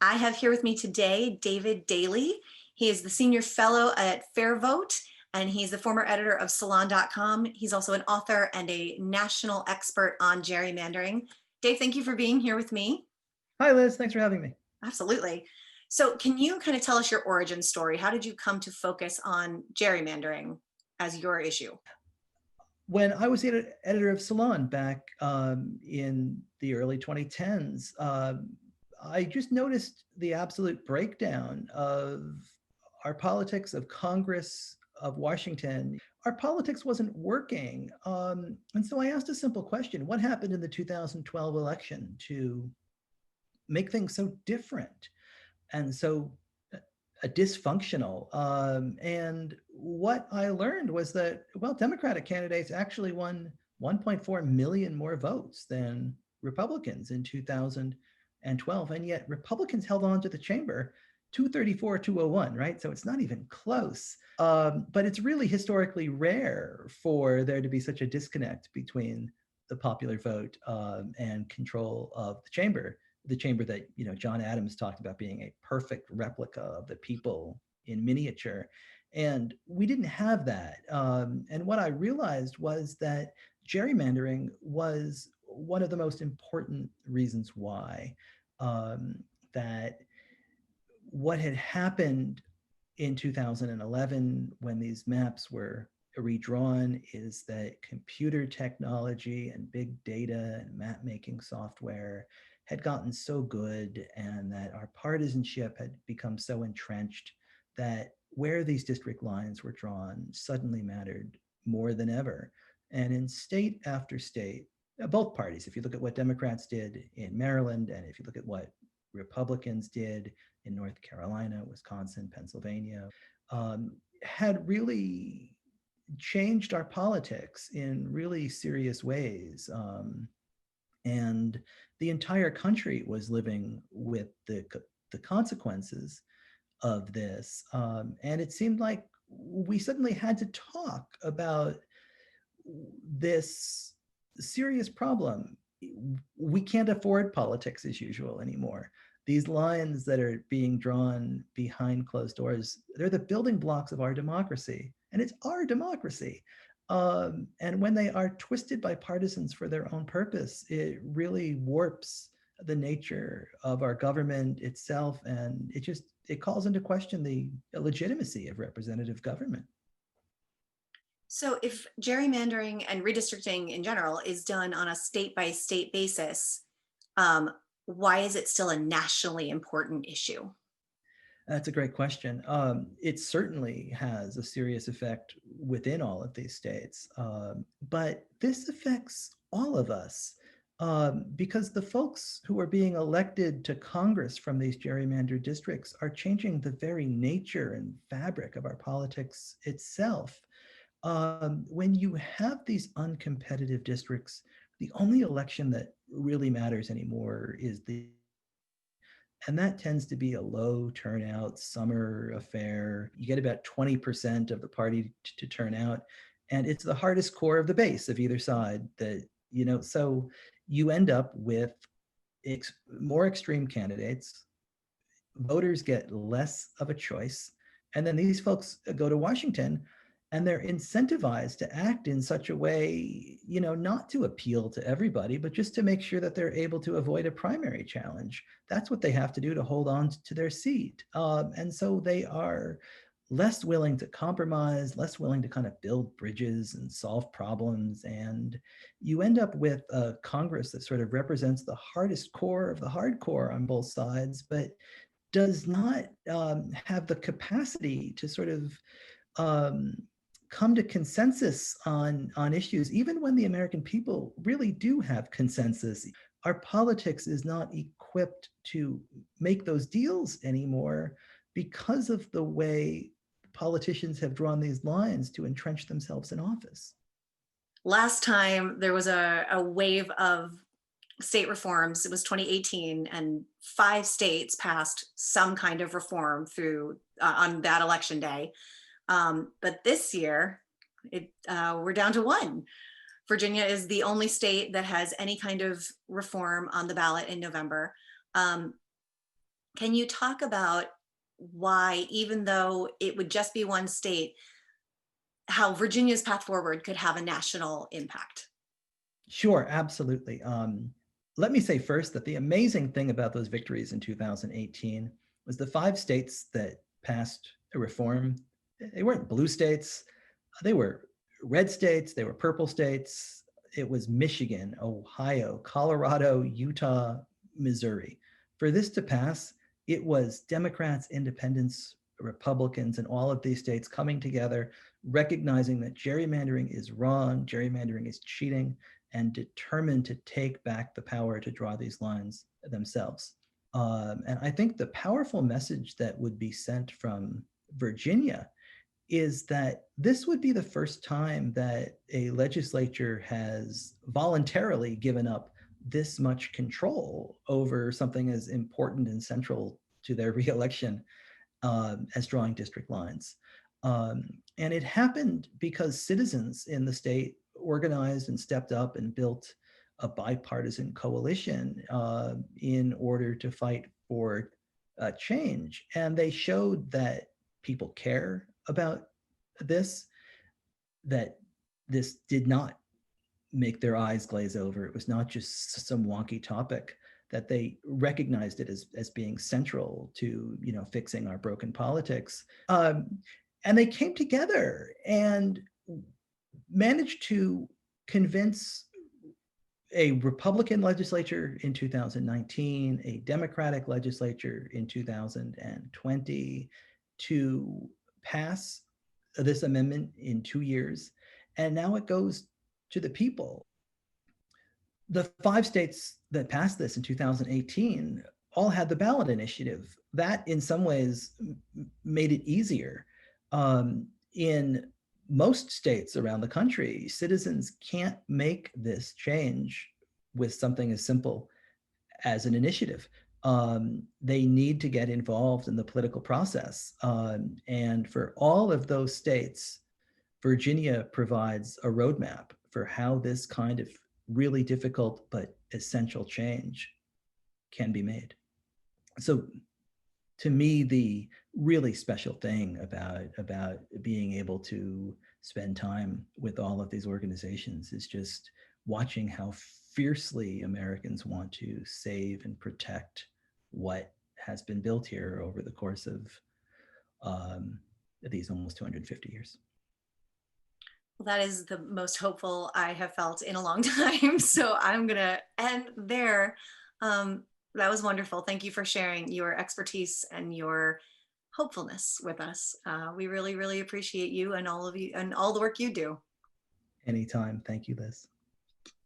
I have here with me today David Daley. He is the senior fellow at Fair Vote, and he's the former editor of Salon.com. He's also an author and a national expert on gerrymandering. Dave, thank you for being here with me. Hi, Liz. Thanks for having me. Absolutely. So can you kind of tell us your origin story? How did you come to focus on gerrymandering as your issue? When I was the editor of Salon back in the early 2010s, I just noticed the absolute breakdown of our politics, of Congress, of Washington. Our politics wasn't working. And so I asked a simple question: what happened in the 2012 election to make things so different and so dysfunctional? And what I learned was that, well, Democratic candidates actually won 1.4 million more votes than Republicans in 2012. And yet Republicans held on to the chamber 234-201, right? So it's not even close. But it's really historically rare for there to be such a disconnect between the popular vote and control of the chamber that John Adams talked about being a perfect replica of the people in miniature. And we didn't have that. And what I realized was that gerrymandering was one of the most important reasons why. That what had happened in 2011 when these maps were redrawn is that computer technology and big data and map making software had gotten so good, and that our partisanship had become so entrenched that where these district lines were drawn suddenly mattered more than ever. And in state after state, both parties, if you look at what Democrats did in Maryland, and if you look at what Republicans did in North Carolina, Wisconsin, Pennsylvania, had really changed our politics in really serious ways. And the entire country was living with the consequences of this. And it seemed like we suddenly had to talk about this serious problem. We can't afford politics as usual anymore. These lines that are being drawn behind closed doors, they're the building blocks of our democracy, and it's our democracy. And when they are twisted by partisans for their own purpose, it really warps the nature of our government itself, and it calls into question the legitimacy of representative government. So if gerrymandering and redistricting in general is done on a state by state basis, why is it still a nationally important issue? That's a great question. It certainly has a serious effect within all of these states, but this affects all of us because the folks who are being elected to Congress from these gerrymandered districts are changing the very nature and fabric of our politics itself. When you have these uncompetitive districts, the only election that really matters anymore is and that tends to be a low turnout summer affair. You get about 20% of the party to turn out, and it's the hardest core of the base of either side so you end up with more extreme candidates. Voters get less of a choice, and then these folks go to Washington and they're incentivized to act in such a way, not to appeal to everybody, but just to make sure that they're able to avoid a primary challenge. That's what they have to do to hold on to their seat. And so they are less willing to compromise, less willing to kind of build bridges and solve problems. And you end up with a Congress that sort of represents the hardest core of the hardcore on both sides, but does not have the capacity to sort of come to consensus on issues, even when the American people really do have consensus. Our politics is not equipped to make those deals anymore because of the way politicians have drawn these lines to entrench themselves in office. Last time there was a wave of state reforms, it was 2018, and 5 states passed some kind of reform through on that election day. But this year, we're down to 1. Virginia is the only state that has any kind of reform on the ballot in November. Can you talk about why, even though it would just be one state, how Virginia's path forward could have a national impact? Sure, absolutely. Let me say first that the amazing thing about those victories in 2018 was the 5 states that passed a reform. They weren't blue states, they were red states, they were purple states. It was Michigan, Ohio, Colorado, Utah, Missouri. For this to pass, it was Democrats, independents, Republicans, and all of these states coming together, recognizing that gerrymandering is wrong, gerrymandering is cheating, and determined to take back the power to draw these lines themselves. And I think the powerful message that would be sent from Virginia is that this would be the first time that a legislature has voluntarily given up this much control over something as important and central to their reelection as drawing district lines. And it happened because citizens in the state organized and stepped up and built a bipartisan coalition in order to fight for change. And they showed that people care about this, that this did not make their eyes glaze over. It was not just some wonky topic, that they recognized it as being central to, fixing our broken politics. And they came together and managed to convince a Republican legislature in 2019, a Democratic legislature in 2020 to pass this amendment in 2 years. And now it goes to the people. The 5 states that passed this in 2018 all had the ballot initiative. That, in some ways, made it easier. In most states around the country, citizens can't make this change with something as simple as an initiative. They need to get involved in the political process. And for all of those states, Virginia provides a roadmap for how this kind of really difficult but essential change can be made. So to me, the really special thing about being able to spend time with all of these organizations is just watching how fiercely Americans want to save and protect what has been built here over the course of these almost 250 years. Well, that is the most hopeful I have felt in a long time. So I'm going to end there. That was wonderful. Thank you for sharing your expertise and your hopefulness with us. We really, really appreciate you and all of you and all the work you do. Anytime. Thank you, Liz.